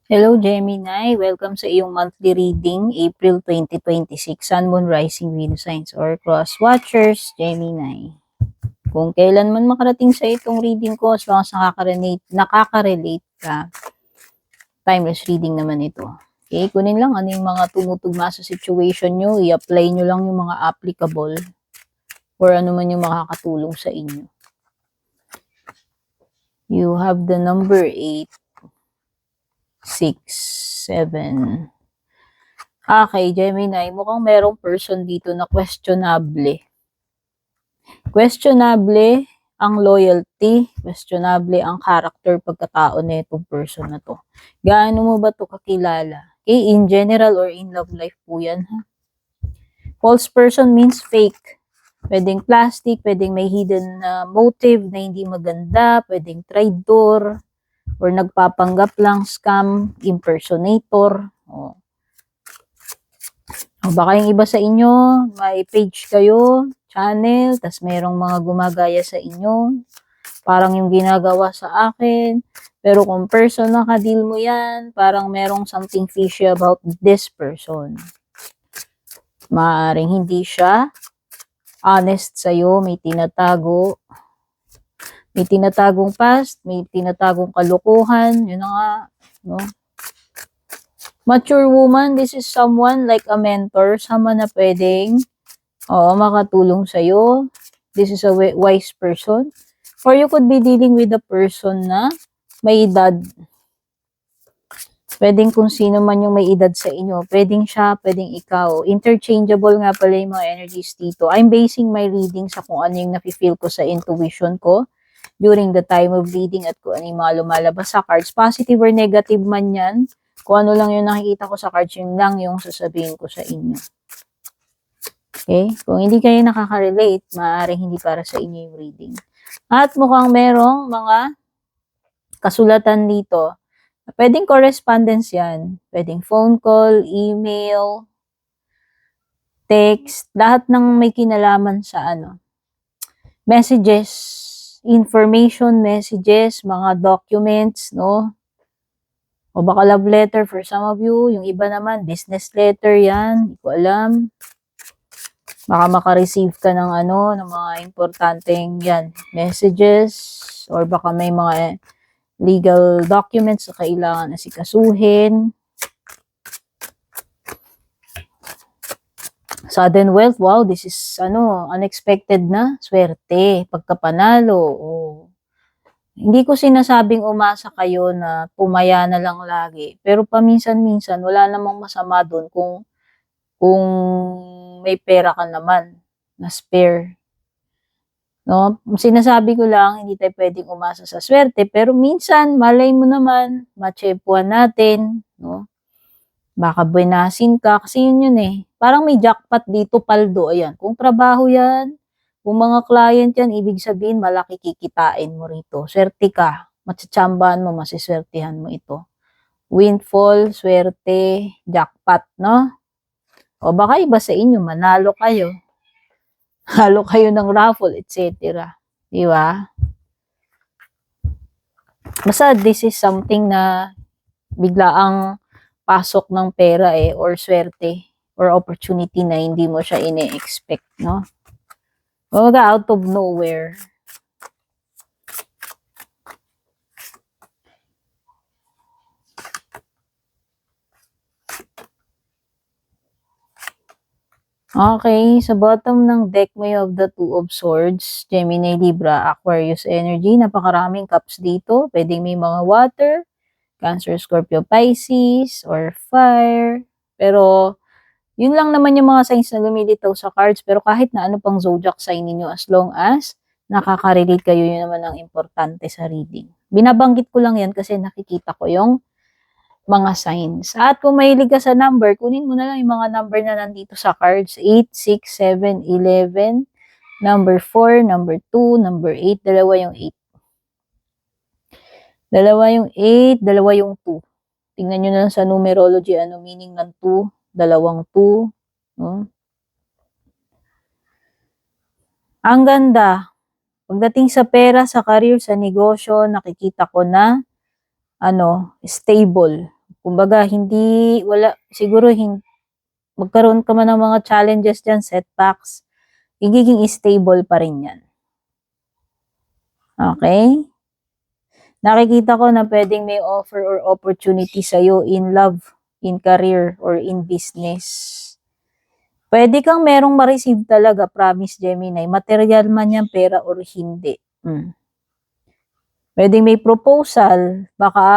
Hello Gemini, welcome sa iyong monthly reading, April 2026, Sun, Moon, Rising, Venus signs or cross watchers, Gemini. Kung kailan man makarating sa itong reading ko, as long as nakaka-relate ka, timeless reading naman ito. Okay, kunin lang ano yung mga tumutugma sa situation nyo, i-apply nyo lang yung mga applicable or ano man yung makakatulong sa inyo. You have the number 8, 6, 7. Okay, Gemini, mukhang merong person dito na questionable. Questionable ang loyalty, questionable ang character pagkatao na itong person na to. Gaano mo ba to kakilala? Okay, in general or in love life po yan. Ha? False person means fake. Pwedeng plastic, pwedeng may hidden motive na hindi maganda, pwedeng traitor, or nagpapanggap lang, scam, impersonator. O baka yung iba sa inyo, may page kayo, channel, tas merong mga gumagaya sa inyo. Parang yung ginagawa sa akin. Pero kung person na ka-deal mo yan, parang merong something fishy about this person. Maaring hindi siya honest sa'yo, may tinatago. May tinatagong past, may tinatagong kalukuhan. Yun na nga, no? Mature woman, this is someone like a mentor, someone na pwedeng makatulong sa'yo. This is a wise person. Or you could be dealing with a person na may edad. Pwedeng kung sino man yung may edad sa inyo. Pwedeng siya, pwedeng ikaw. Interchangeable nga pala yung mga energies dito. I'm basing my reading sa kung ano yung nafe-feel ko sa intuition ko during the time of reading at kung ano yung mga lumalabas sa cards. Positive or negative man yan. Kung ano lang yung nakikita ko sa cards, yun lang yung sasabihin ko sa inyo. Okay? Kung hindi kayo nakaka-relate, maaaring hindi para sa inyo yung reading. At mukhang merong mga kasulatan dito. Pwedeng correspondence yan. Pwedeng phone call, email, text, lahat ng may kinalaman sa messages, information messages, mga documents, no? O baka love letter for some of you. Yung iba naman, business letter yan. Hindi ko alam. Baka maka-receive ka ng ng mga importanteng yan, messages, or baka may mga legal documents na kailangan asikasuhin. Sudden wealth, wow, this is unexpected na swerte, pagkapanalo. Hindi ko sinasabing umasa kayo na pumaya na lang lagi, pero paminsan-minsan wala namang masama doon kung may pera ka naman na spare. No? Sinasabi ko lang, hindi tayo pwedeng umasa sa swerte, pero minsan, malay mo naman, matsepuan natin, no? Baka buenasin ka, kasi yun eh. Parang may jackpot dito, paldo, ayan. Kung trabaho yan, kung mga client yan, ibig sabihin, malaki kikitain mo rito. Swerte ka, matsatsambahan mo, masiswertihan mo ito. Windfall, swerte, jackpot, no? O baka iba sa inyo, manalo kayo. Halo kayo ng raffle, etc. Di ba? Basta this is something na bigla ang pasok ng pera or swerte or opportunity na hindi mo siya ine-expect, no? Kumbaga out of nowhere. Okay, sa bottom ng deck mo you have the Two of Swords, Gemini, Libra, Aquarius energy. Napakaraming cups dito. Pwedeng may mga water, Cancer, Scorpio, Pisces, or fire. Pero, yun lang naman yung mga signs na lumilitaw sa cards. Pero kahit na ano pang zodiac sign ninyo, as long as nakaka-relate kayo, yun naman ang importante sa reading. Binabanggit ko lang yan kasi nakikita ko yung mga signs. At kung mahilig ka sa number, kunin mo na lang yung mga number na nandito sa cards. 8, 6, 7, 11, number 4, number 2, number 8, dalawa yung 8. Dalawa yung 8, dalawa yung 2. Tingnan nyo na lang sa numerology, ano meaning ng 2, dalawang 2. No? Ang ganda. Pagdating sa pera, sa career, sa negosyo, nakikita ko na stable. Kumbaga magkaroon ka man ng mga challenges diyan, setbacks, magiging stable pa rin 'yan. Okay? Nakikita ko na puwedeng may offer or opportunity sa'yo in love, in career, or in business. Puwede kang merong ma-receive talaga, promise Gemini, material man 'yan, pera or hindi. Puwedeng may proposal, baka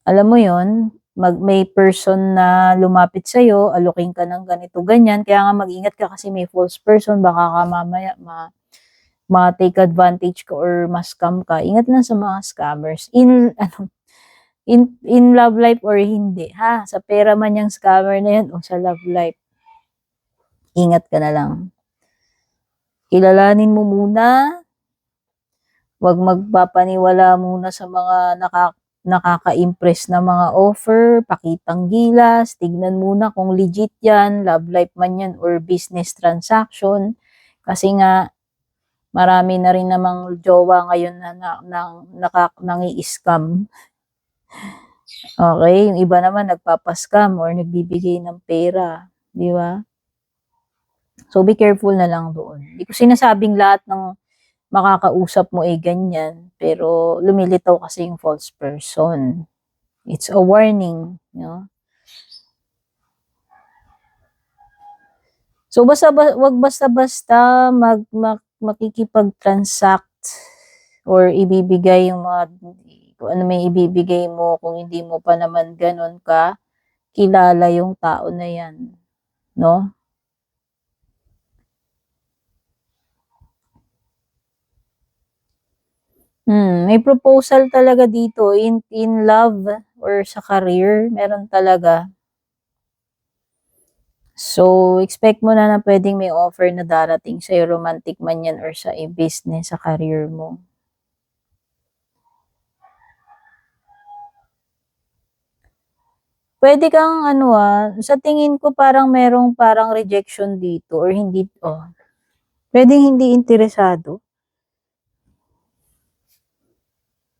alam mo 'yun, may person na lumapit sa'yo, alokin ka ng ganito, ganyan. Kaya nga mag-ingat ka kasi may false person, baka ka mamaya ma-take advantage ka or ma-scam ka. Ingat lang sa mga scammers. In love life or hindi, ha? Sa pera man yang scammer na 'yan o sa love life, ingat ka na lang. Kilalanin mo muna, 'wag magpapaniwala muna sa mga nakaka-impress na mga offer, pakitang gilas, tignan muna kung legit 'yan, love life man 'yan or business transaction. Kasi nga marami na rin namang jowa ngayon na nangi-scam. Okay, yung iba naman nagpapa-scam or nagbibigay ng pera, 'di ba? So, be careful na lang doon. Hindi ko sinasabing lahat ng makakausap mo ay ganyan, pero lumilitaw kasi yung false person. It's a warning, no? So, wag basta-basta makikipag-transact or ibibigay yung mga kung ano may ibibigay mo kung hindi mo pa naman gano'n ka kilala yung tao na 'yan, no? May proposal talaga dito in love or sa career, meron talaga. So, expect mo na puwedeng may offer na darating sa'yo, romantic man 'yan or sa business, sa career mo. Puwede kang sa tingin ko parang rejection dito or puwedeng hindi interesado.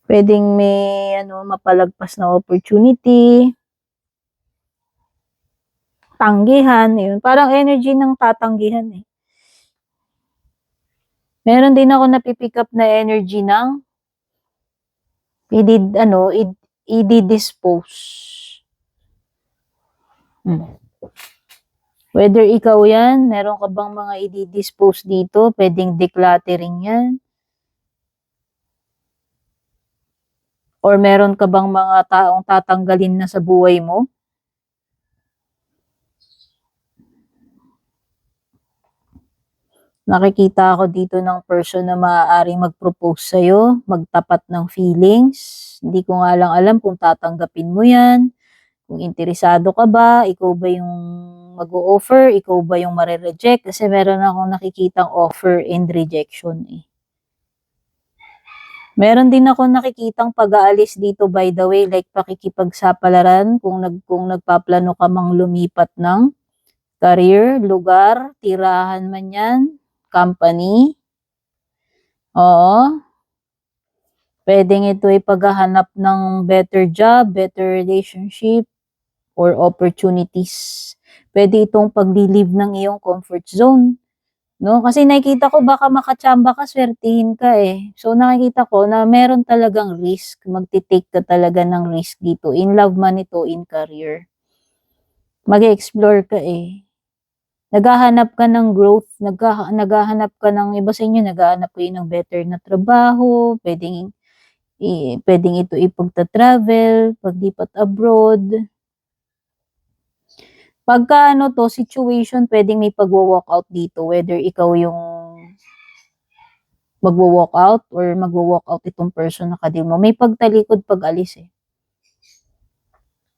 Puwedeng may mapalagpas na opportunity. Tanggihan, yun. Parang energy ng tatanggihan, eh. Meron din ako napi-pick up na energy ng i-di-dispose. Whether ikaw yan, meron ka bang mga i-di-dispose dito, puwedeng decluttering yan. Or meron ka bang mga taong tatanggalin na sa buhay mo? Nakikita ako dito ng person na maaaring mag-propose sa'yo, magtapat ng feelings. Hindi ko nga lang alam kung tatanggapin mo yan, kung interesado ka ba, ikaw ba yung mag-o-offer, ikaw ba yung mare-reject, kasi meron akong nakikitang offer and rejection, eh. Meron din ako nakikitang pag-aalis dito, by the way, like pakikipagsapalaran kung nagpaplano ka mang lumipat ng career, lugar, tirahan man 'yan, company. Oo. Puwedeng ito ay paghahanap ng better job, better relationship, or opportunities. Puwede itong pagli-leave ng iyong comfort zone, 'no? Kasi nakikita ko baka makachamba ka, swertehin ka, eh. So, nakikita ko na meron talagang risk, magte-take ka talaga ng risk dito, in love man ito, in career. Mag-e-explore ka, eh. Naghahanap ka ng growth, naghahanap ka ng iba sa inyo naghahanap kayo ng better na trabaho, puwedeng ito ipagta-travel, paglipat abroad. Pagka situation, puwedeng may pagwo-walkout dito, whether ikaw yung magwo-walkout or magwo-walkout itong person na ka-deal mo. May pagtalikod pag-alis, eh.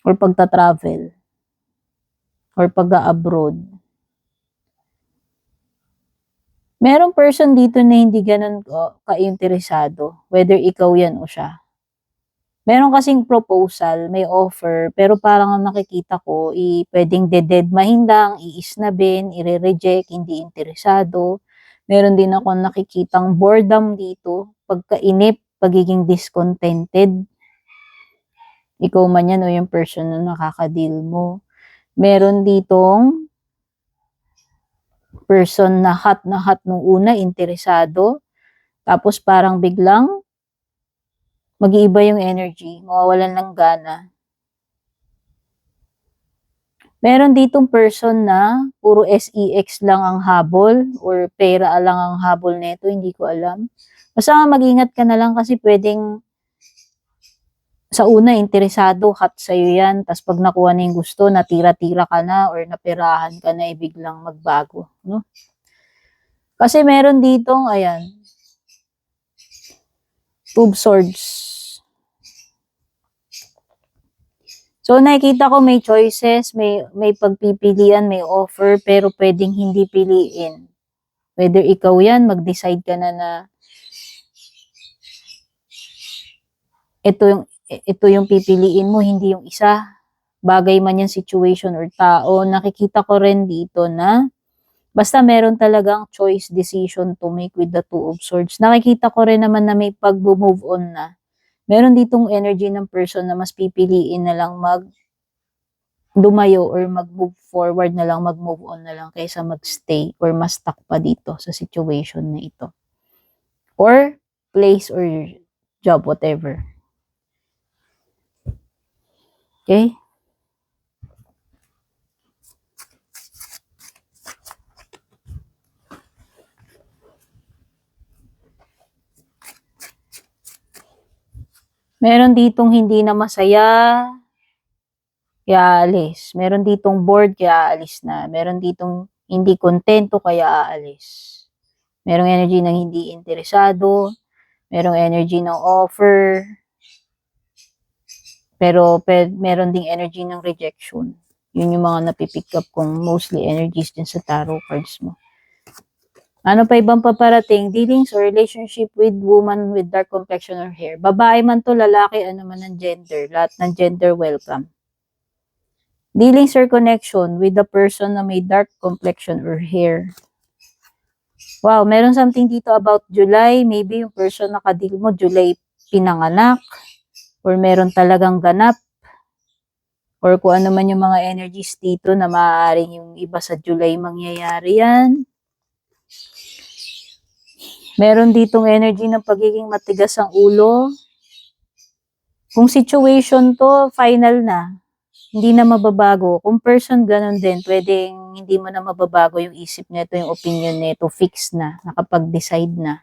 Or pagta-travel. Or pag-a-abroad. Merong person dito na hindi gano'n ka-interesado, whether ikaw yan o siya. Meron kasing proposal, may offer, pero parang ang nakikita ko, puwedeng dededmahin lang, iisnabin, ire-reject, hindi interesado. Meron din akong nakikitang boredom dito, pagkainip, pagiging discontented. Ikaw man yan o yung person na nakaka-deal mo. Meron ditong person na hot nung una, interesado. Tapos parang biglang mag-iiba yung energy, mawawalan ng gana. Meron ditong person na puro SEX lang ang habol or pera lang ang habol nito, hindi ko alam. Basta mag-ingat ka na lang kasi pwedeng sa una interesado, hot sa'yo yan, tapos pag nakuha na yung gusto, natira-tira ka na or napirahan ka na, biglang magbago. No? Kasi meron ditong, ayan, Two of Swords. So, nakikita ko may choices, may pagpipilian, may offer, pero pwedeng hindi piliin. Whether ikaw yan, mag-decide ka na ito yung pipiliin mo, hindi yung isa. Bagay man yung situation or tao. Nakikita ko rin dito na basta meron talagang choice decision to make with the Two of Swords. Nakikita ko rin naman na may pag-move on na. Meron ditong energy ng person na mas pipiliin na lang lumayo or mag-move forward na lang, mag-move on na lang kaysa mag-stay or mas stuck pa dito sa situation na ito. Or place or job, whatever. Okay? Meron ditong hindi na masaya, kaya aalis. Meron ditong bored, kaya aalis na. Meron ditong hindi kontento, kaya aalis. Merong energy ng hindi interesado. Merong energy ng offer. Pero meron ding energy ng rejection. Yun yung mga napipick up kong mostly energies din sa tarot cards mo. Ano pa ibang paparating? Dealings or relationship with woman with dark complexion or hair. Babae man to, lalaki, ano man ang gender. Lahat ng gender welcome. Dealings or connection with the person na may dark complexion or hair. Wow, meron something dito about July. Maybe yung person na ka-deal mo, July pinanganak. Or meron talagang ganap. Or kung ano man yung mga energies dito na maaaring yung iba sa July mangyayari yan. Meron ditong energy ng pagiging matigas ang ulo. Kung situation to, final na. Hindi na mababago. Kung person, ganun din. Pwedeng hindi mo na mababago yung isip nito, yung opinion nito. Fix na. Nakapag-decide na.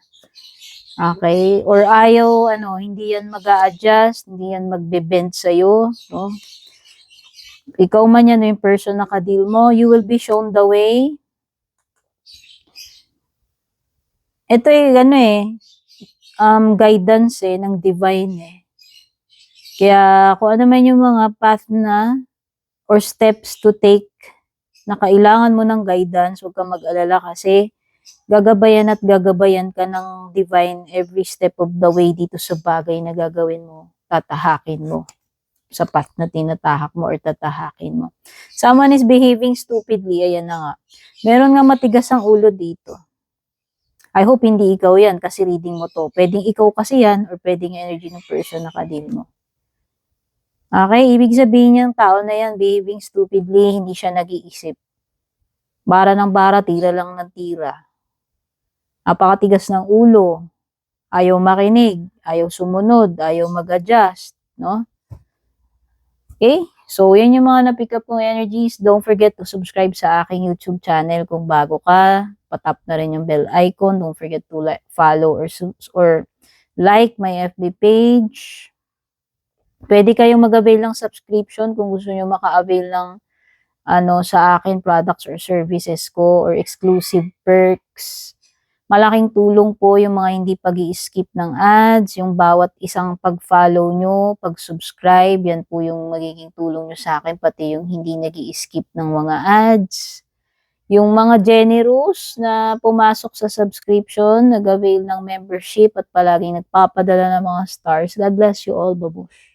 Okay? Or ayaw, hindi yan mag-a-adjust. Hindi yan magbe-bend sa'yo. No? Ikaw man yan, yung person na ka-deal mo, you will be shown the way. Ito guidance ng divine Kaya kung ano man yung mga path na or steps to take na kailangan mo ng guidance, huwag kang mag-alala kasi gagabayan at gagabayan ka ng divine every step of the way dito sa bagay na gagawin mo, tatahakin mo sa path na tinatahak mo or tatahakin mo. Someone is behaving stupidly, ayan na nga. Meron nga matigas ang ulo dito. I hope hindi ikaw yan kasi reading mo to. Pwedeng ikaw kasi yan or pwedeng energy ng person na ka-deal mo. Okay, ibig sabihin yung tao na yan, behaving stupidly, hindi siya nag-iisip. Bara ng bara, tira lang ng tira. Napakatigas ng ulo. Ayaw makinig, ayaw sumunod, ayaw mag-adjust, no? Okay? So, yan yung mga na-pick up kong energies. Don't forget to subscribe sa aking YouTube channel kung bago ka. Patap na rin yung bell icon. Don't forget to follow or like my FB page. Pwede kayong mag-avail ng subscription kung gusto nyo maka-avail ng sa akin, products or services ko or exclusive perks. Malaking tulong po yung mga hindi pag-i-skip ng ads, yung bawat isang pag-follow nyo, pag-subscribe, yan po yung magiging tulong nyo sa akin, pati yung hindi nag-i-skip ng mga ads. Yung mga generous na pumasok sa subscription, nag-avail ng membership at palaging nagpapadala ng mga stars. God bless you all, babush.